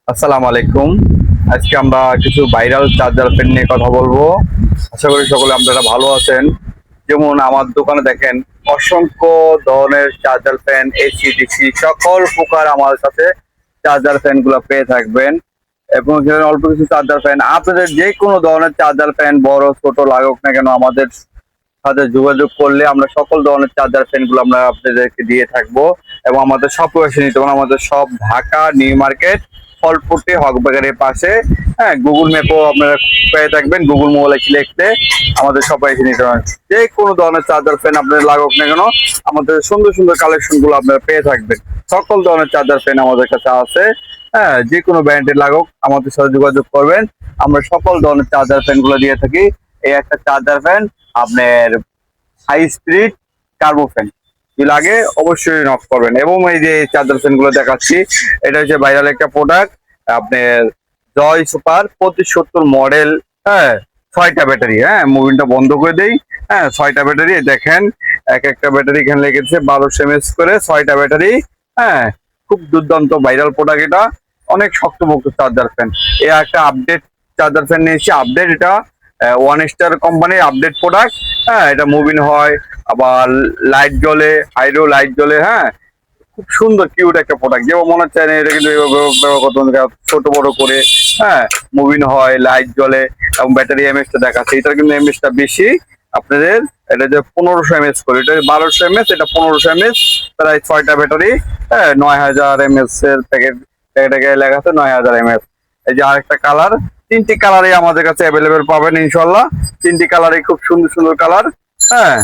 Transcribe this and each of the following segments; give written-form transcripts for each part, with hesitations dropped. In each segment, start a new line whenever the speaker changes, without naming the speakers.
আসসালামু আলাইকুম। আজকে আমরা কিছু ভাইরাল চার্জার ফ্যান নিয়ে কথা বলবো। আশা করি সকলে আপনারা ভালো আছেন। যেমন আমার দোকানে দেখেন অসংখ্য ধরনের চার্জার ফ্যান, এসি, ডিসি সকল প্রকার আমার কাছে চার্জার ফ্যান গুলো পেয়ে থাকবেন। এবং এখানে অল্প কিছু চার্জার ফ্যান, আপনাদের যে কোনো ধরনের চার্জার ফ্যান বড় ছোট লাগুক না কেন আমাদের সাথে যোগাযোগ করলে আমরা সকল ধরনের চার্জার ফ্যান গুলো আমরা আপনাদেরকে দিয়ে থাকবো। এবং আমাদের সব এসে নিতে পারেন। আমাদের সব ঢাকা নিউ মার্কেট, ফলপট্টি, হকবাজারের পাশে। হ্যাঁ, গুগল ম্যাপও আপনারা পেয়ে থাকবেন। গুগল মোবাইলে লিখলে আমাদের সবাই এসে নিতে পারেন। যে কোনো ধরনের চার্জার ফ্যান আপনাদের লাগুক না কেন আমাদের সুন্দর সুন্দর কালেকশন গুলো আপনারা পেয়ে থাকবেন। সকল ধরনের চার্জার ফ্যান আমাদের কাছে আছে। হ্যাঁ, যে কোনো ব্র্যান্ডের লাগুক আমাদের সাথে যোগাযোগ করবেন। আমরা সকল ধরনের চার্জার ফ্যান গুলো দিয়ে থাকি। এই একটা চার্জার ফ্যান আপনার হাই স্পিড টার্বো ফ্যান কি লাগে অবশ্যই নক করবেন। এবং এই যে চার্জার ফ্যান গুলো দেখাচ্ছি, এটা হচ্ছে ভাইরাল একটা প্রোডাক্ট আপনার জয় সুপার 2570 মডেল। হ্যাঁ, 6টা ব্যাটারি। হ্যাঁ, মুভিংটা বন্ধ করে দেই। হ্যাঁ, 6টা ব্যাটারি দেখেন, এক একটা ব্যাটারি এখানে লেগেছে 1200 mAh করে 6টা ব্যাটারি। হ্যাঁ, খুব দুর্দান্ত ভাইরাল প্রোডাক্ট। এটা অনেক শক্তপোক্ত চার্জার ফ্যান। এ একটা আপডেট চার্জার ফ্যান নিয়েছি। আপডেট এটা ওয়ান স্টার কোম্পানির আপডেট প্রোডাক্ট। হ্যাঁ, এটা মুভিং হয়, আবার লাইট জ্বলে, হাইড্রো লাইট জ্বলে। হ্যাঁ, খুব সুন্দর কিউট একটা প্রোডাক্ট। যেমন মনে হচ্ছে না এটা কিন্তু ছোট বড় করে। হ্যাঁ, মুভিং হয়, লাইট জ্বলে এবং ব্যাটারি এমএএচটা দেখাচ্ছে। এটার কিন্তু এমএএচটা বেশি আপনাদের। এটা যে 1500 এমএএচ করে, এটা 1200 এমএএচ, এটা 1500 এমএএচ। প্রায় 6টা ব্যাটারি। হ্যাঁ, 9000 এমএএচ এর প্যাকেটে লেখা আছে 9000 এমএএচ। এই যে আরেকটা কালার, 3টি কালারই আমাদের কাছে অ্যাভেলেবেল পাবেন ইনশাল্লাহ। 3টি কালারই খুব সুন্দর সুন্দর কালার। হ্যাঁ,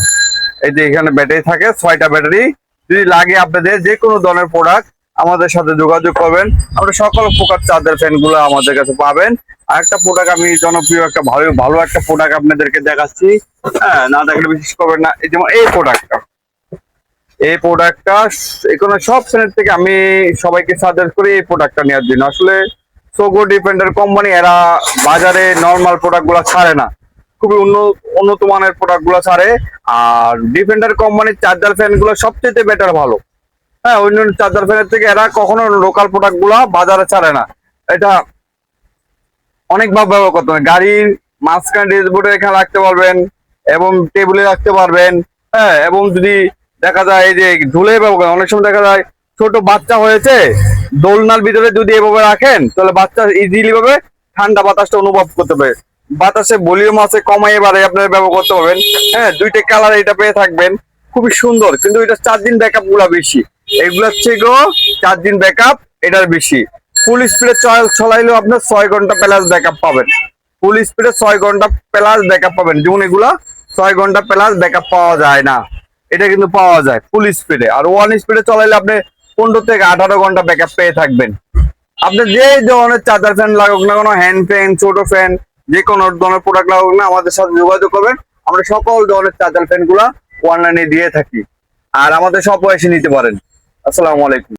এই যে এখানে ব্যাটারি থাকে 6টা ব্যাটারি। যদি লাগে আপনাদের যে কোনো ধরনের প্রোডাক্ট আমাদের সাথে যোগাযোগ করবেন। আমরা সকল প্রকার চার্জার ফ্যান গুলো আমাদের কাছে পাবেন। আর একটা প্রোডাক্ট আমি জনপ্রিয় একটা ভালো ভালো একটা প্রোডাক্ট আপনাদেরকে দেখাচ্ছি। হ্যাঁ, না দেখলে বিশ্বাস করবেন না। এই যেমন এই প্রোডাক্টটা এখানে সব ফ্যানের থেকে আমি সবাইকে সাজেস্ট করি এই প্রোডাক্টটা নেওয়ার জন্য। আসলে সোগো ডিফেন্ডার কোম্পানি এরা বাজারে নর্মাল প্রোডাক্ট গুলা ছাড়ে না, খুবই উন্নত মানের প্রোডাক্ট গুলো ছাড়ে। আর ডিফেন্ডার কোম্পানির চার্জার ফ্যান গুলো সবচেয়ে বেটার, ভালো। হ্যাঁ, অন্য চার্জার ফ্যানের থেকে এরা কখনো লোকাল প্রোডাক্ট গুলা বাজারে ছাড়ে না। এটা অনেকভাবে ব্যবহার করতে হবে। গাড়ির মাঝখানে ড্যাশবোর্ডে এখানে রাখতে পারবেন এবং টেবিলে রাখতে পারবেন। হ্যাঁ, এবং যদি দেখা যায় এই যে ঝুলে ব্যবহার করেন, অনেক সময় দেখা যায় ছোট বাচ্চা হয়েছে, দোলনার ভিতরে যদি এভাবে রাখেন তাহলে বাচ্চা ইজিলি ভাবে ঠান্ডা বাতাসটা অনুভব করতে পারে। বাতাসে ভলিউম আছে, কমাই বাড়াই আপনারা ব্যবহার করতে পারবেন। হ্যাঁ, 2টা কালার এটা পেয়ে থাকবেন। খুবই সুন্দর, কিন্তু এটা চার্জিং ব্যাকআপ গুলা বেশি। এগুলোর থেকেও চার্জিং ব্যাকআপ এটার বেশি। ফুল স্পিডে চলাইলেও আপনার 6 ঘন্টা প্লাস ব্যাকআপ পাবেন। ফুল স্পিডে 6 ঘন্টা প্লাস ব্যাকআপ পাবেন। যেমন এগুলা 6 ঘন্টা প্লাস ব্যাকআপ পাওয়া যায় না, এটা কিন্তু পাওয়া যায় ফুল স্পিডে। আর ওয়ান স্পিডে চলাইলে আপনি 15 থেকে 18 ঘন্টা ব্যাকআপ পেয়ে থাকবেন। আপনি যে ধরনের চার্জার ফ্যান লাগুক না কোনো, হ্যান্ড ফ্যান, ছোট ফ্যান, যে কোনো ধরনের প্রোডাক্ট লাগুক না, আমাদের সাথে যোগাযোগ করবেন। আমরা সকল ধরনের চার্জার ফ্যান গুলা অনলাইনে দিয়ে থাকি। আর আমাদের সব এসে নিতে পারেন। আসসালামু আলাইকুম।